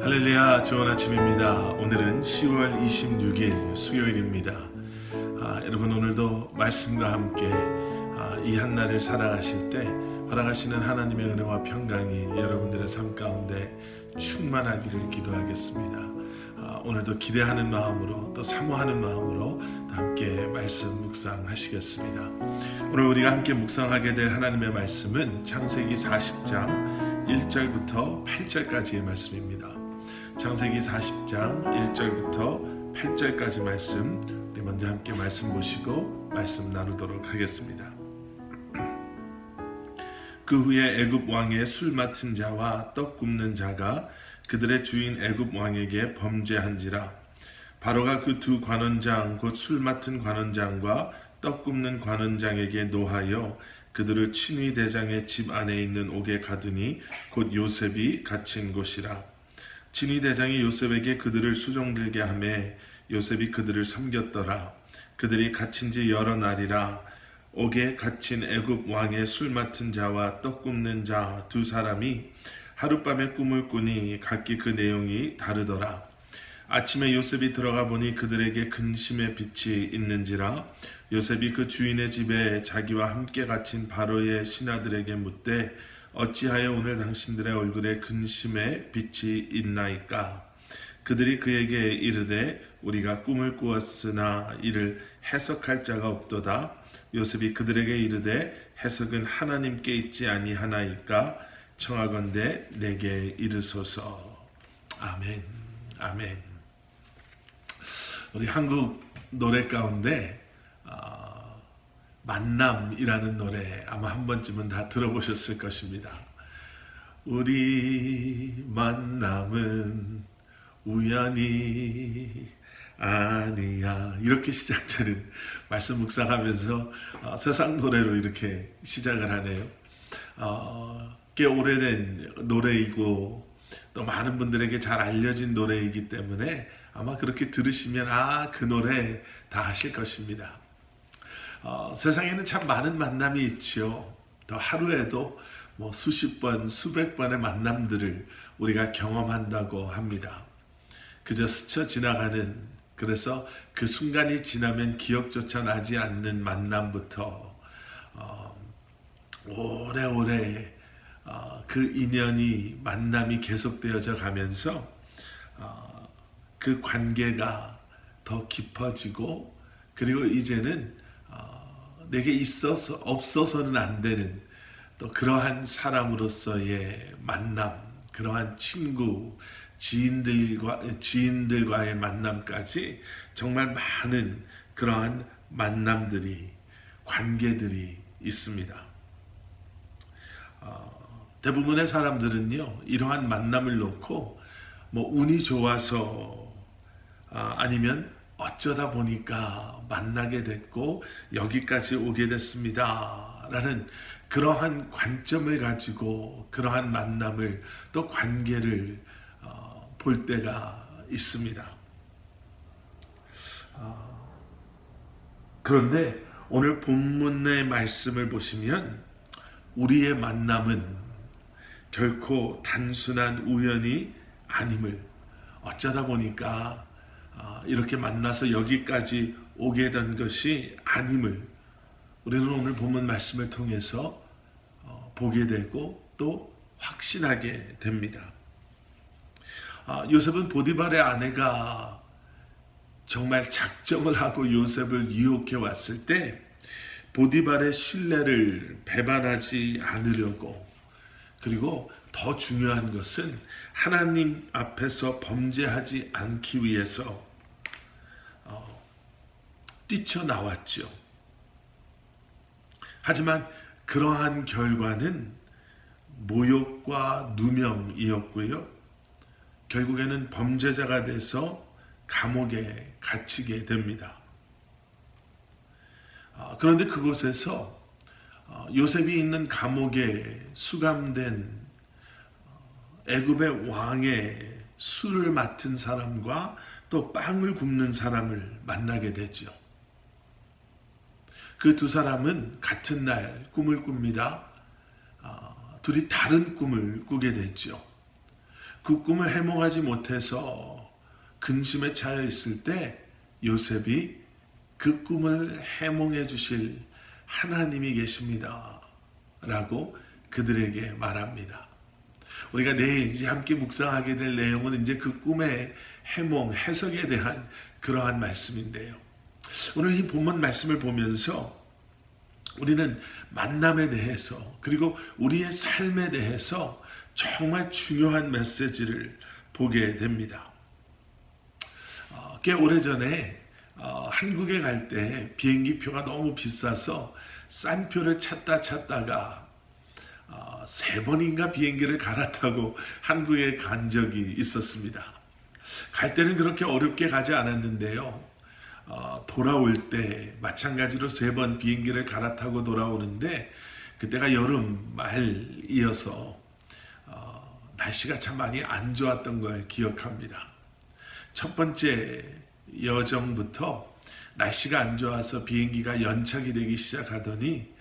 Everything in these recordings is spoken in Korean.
할렐루야, 좋은 아침입니다. 오늘은 10월 26일 수요일입니다. 여러분 오늘도 말씀과 함께 이 한날을 살아가실 때 허락하시는 하나님의 은혜와 평강이 여러분들의 삶 가운데 충만하기를 기도하겠습니다. 오늘도 기대하는 마음으로 또 사모하는 마음으로 함께 말씀 묵상하시겠습니다. 오늘 우리가 함께 묵상하게 될 하나님의 말씀은 창세기 40장 1절부터 8절까지의 말씀입니다. 창세기 40장 1절부터 8절까지 말씀, 우리 먼저 함께 말씀 보시고 말씀 나누도록 하겠습니다. 그 후에 애굽 왕의 술 맡은 자와 떡 굽는 자가 그들의 주인 애굽 왕에게 범죄한지라. 바로가 그 두 관원장 곧 술 맡은 관원장과 떡 굽는 관원장에게 노하여 그들을 친위 대장의 집 안에 있는 옥에 가두니 곧 요셉이 갇힌 곳이라. 친위 대장이 요셉에게 그들을 수종들게 하매 요셉이 그들을 섬겼더라. 그들이 갇힌 지 여러 날이라. 옥에 갇힌 애굽 왕의 술 맡은 자와 떡 굽는 자 두 사람이 하룻밤에 꿈을 꾸니 각기 그 내용이 다르더라. 아침에 요셉이 들어가 보니 그들에게 근심의 빛이 있는지라. 요셉이 그 주인의 집에 자기와 함께 갇힌 바로의 신하들에게 묻되 어찌하여 오늘 당신들의 얼굴에 근심의 빛이 있나이까? 그들이 그에게 이르되 우리가 꿈을 꾸었으나 이를 해석할 자가 없도다. 요셉이 그들에게 이르되 해석은 하나님께 있지 아니하나이까? 청하건대 내게 이르소서. 아멘. 아멘. 우리 한국 노래 가운데 만남이라는 노래 아마 한 번쯤은 다 들어보셨을 것입니다. 우리 만남은 우연이 아니야, 이렇게 시작되는 말씀 묵상하면서 세상 노래로 이렇게 시작을 하네요. 꽤 오래된 노래이고 또 많은 분들에게 잘 알려진 노래이기 때문에 아마 그렇게 들으시면 그 노래 다 하실 것입니다. 세상에는 참 많은 만남이 있죠. 또 하루에도 수십 번, 수백 번의 만남들을 우리가 경험한다고 합니다. 그저 스쳐 지나가는, 그래서 그 순간이 지나면 기억조차 나지 않는 만남부터 오래오래 그 인연이, 만남이 계속되어져 가면서 그 관계가 더 깊어지고, 그리고 이제는 내게 있어서 없어서는 안 되는 또 그러한 사람으로서의 만남, 그러한 친구, 지인들과의 만남까지 정말 많은 그러한 만남들이, 관계들이 있습니다. 대부분의 사람들은요, 이러한 만남을 놓고 운이 좋아서 아니면 어쩌다 보니까 만나게 됐고 여기까지 오게 됐습니다 라는 그러한 관점을 가지고 그러한 만남을, 또 관계를 볼 때가 있습니다. 그런데 오늘 본문의 말씀을 보시면 우리의 만남은 결코 단순한 우연이 아님을, 어쩌다 보니까 이렇게 만나서 여기까지 오게 된 것이 아님을 우리는 오늘 본문 말씀을 통해서 보게 되고 또 확신하게 됩니다. 요셉은 보디발의 아내가 정말 작정을 하고 요셉을 유혹해 왔을 때 보디발의 신뢰를 배반하지 않으려고, 그리고 더 중요한 것은 하나님 앞에서 범죄하지 않기 위해서 뛰쳐나왔죠. 하지만 그러한 결과는 모욕과 누명이었고요. 결국에는 범죄자가 돼서 감옥에 갇히게 됩니다. 그런데 그곳에서 요셉이 있는 감옥에 수감된 애굽의 왕의 술을 맡은 사람과 또 빵을 굽는 사람을 만나게 되죠. 그 두 사람은 같은 날 꿈을 꿉니다. 둘이 다른 꿈을 꾸게 되죠. 그 꿈을 해몽하지 못해서 근심에 차여 있을 때 요셉이 그 꿈을 해몽해 주실 하나님이 계십니다 라고 그들에게 말합니다. 우리가 내일 이제 함께 묵상하게 될 내용은 이제 그 꿈의 해몽, 해석에 대한 그러한 말씀인데요. 오늘 이 본문 말씀을 보면서 우리는 만남에 대해서 그리고 우리의 삶에 대해서 정말 중요한 메시지를 보게 됩니다. 꽤 오래전에 한국에 갈 때 비행기 표가 너무 비싸서 싼 표를 찾다가 3번인가 비행기를 갈아타고 한국에 간 적이 있었습니다. 갈 때는 그렇게 어렵게 가지 않았는데요. 돌아올 때 마찬가지로 3번 비행기를 갈아타고 돌아오는데 그때가 여름 말이어서 날씨가 참 많이 안 좋았던 걸 기억합니다. 첫 번째 여정부터 날씨가 안 좋아서 비행기가 연착이 되기 시작하더니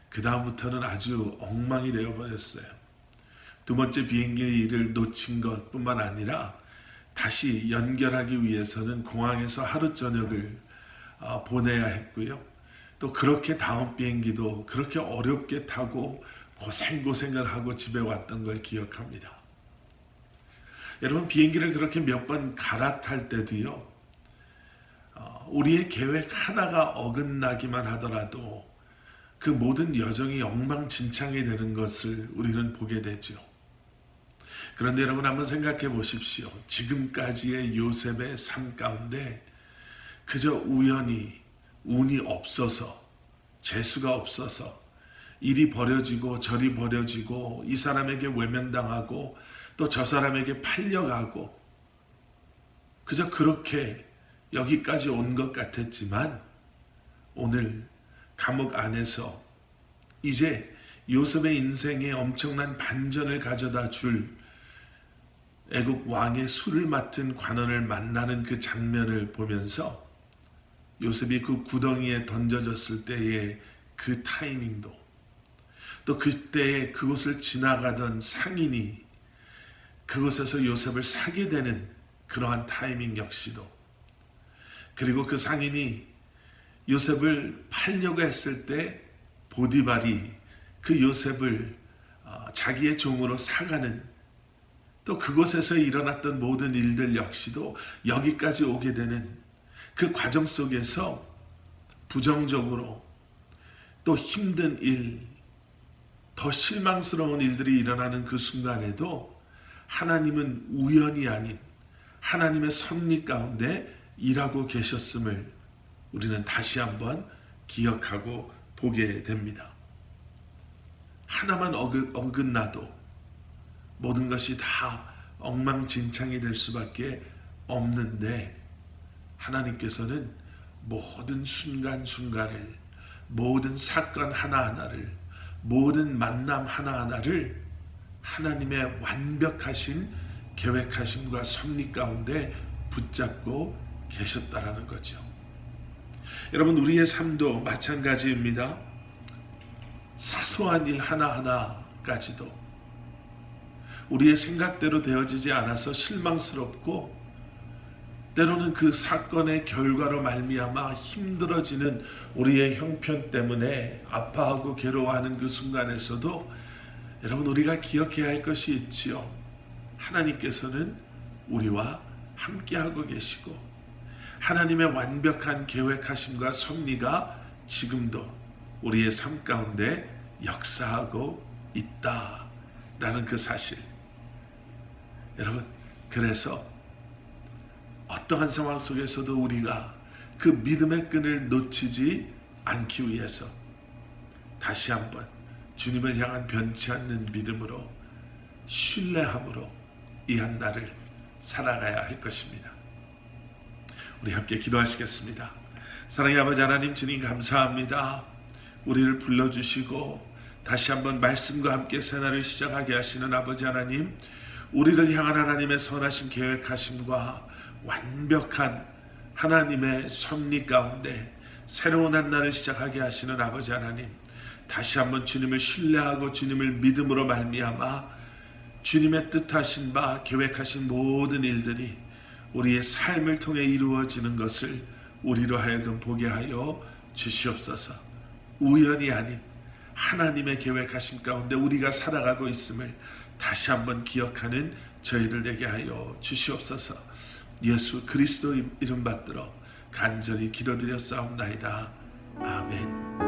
그 다음부터는 아주 엉망이 되어버렸어요. 두 번째 비행기를 놓친 것뿐만 아니라 다시 연결하기 위해서는 공항에서 하루 저녁을 보내야 했고요. 또 그렇게 다음 비행기도 그렇게 어렵게 타고 고생을 하고 집에 왔던 걸 기억합니다. 여러분, 비행기를 그렇게 몇 번 갈아탈 때도요, 우리의 계획 하나가 어긋나기만 하더라도 그 모든 여정이 엉망진창이 되는 것을 우리는 보게 되죠. 그런데 여러분 한번 생각해 보십시오. 지금까지의 요셉의 삶 가운데 그저 우연히 운이 없어서, 재수가 없어서 이리 버려지고 저리 버려지고 이 사람에게 외면당하고 또 저 사람에게 팔려가고 그저 그렇게 여기까지 온 것 같았지만 오늘 감옥 안에서 이제 요셉의 인생에 엄청난 반전을 가져다 줄 애국 왕의 술을 맡은 관원을 만나는 그 장면을 보면서 요셉이 그 구덩이에 던져졌을 때의 그 타이밍도, 또 그때에 그곳을 지나가던 상인이 그곳에서 요셉을 사게 되는 그러한 타이밍 역시도, 그리고 그 상인이 요셉을 팔려고 했을 때 보디발이 그 요셉을 자기의 종으로 사가는, 또 그곳에서 일어났던 모든 일들 역시도 여기까지 오게 되는 그 과정 속에서 부정적으로 또 힘든 일, 더 실망스러운 일들이 일어나는 그 순간에도 하나님은 우연이 아닌 하나님의 섭리 가운데 일하고 계셨음을 우리는 다시 한번 기억하고 보게 됩니다. 하나만 어긋나도 모든 것이 다 엉망진창이 될 수밖에 없는데 하나님께서는 모든 순간순간을, 모든 사건 하나하나를, 모든 만남 하나하나를 하나님의 완벽하신 계획하심과 섭리 가운데 붙잡고 계셨다라는 거죠. 여러분, 우리의 삶도 마찬가지입니다. 사소한 일 하나하나까지도 우리의 생각대로 되어지지 않아서 실망스럽고 때로는 그 사건의 결과로 말미암아 힘들어지는 우리의 형편 때문에 아파하고 괴로워하는 그 순간에서도 여러분, 우리가 기억해야 할 것이 있지요. 하나님께서는 우리와 함께하고 계시고 하나님의 완벽한 계획하심과 섭리가 지금도 우리의 삶 가운데 역사하고 있다라는 그 사실. 여러분, 그래서 어떠한 상황 속에서도 우리가 그 믿음의 끈을 놓치지 않기 위해서 다시 한번 주님을 향한 변치 않는 믿음으로, 신뢰함으로 이 한 날을 살아가야 할 것입니다. 우리 함께 기도하시겠습니다. 사랑의 아버지 하나님, 주님 감사합니다. 우리를 불러주시고 다시 한번 말씀과 함께 새날을 시작하게 하시는 아버지 하나님, 우리를 향한 하나님의 선하신 계획하심과 완벽한 하나님의 섭리 가운데 새로운 한 날을 시작하게 하시는 아버지 하나님, 다시 한번 주님을 신뢰하고 주님을 믿음으로 말미암아 주님의 뜻하신 바 계획하신 모든 일들이 우리의 삶을 통해 이루어지는 것을 우리로 하여금 보게 하여 주시옵소서. 우연이 아닌 하나님의 계획하심 가운데 우리가 살아가고 있음을 다시 한번 기억하는 저희들 되게 하여 주시옵소서. 예수 그리스도 이름 받들어 간절히 기도드렸사옵나이다. 아멘.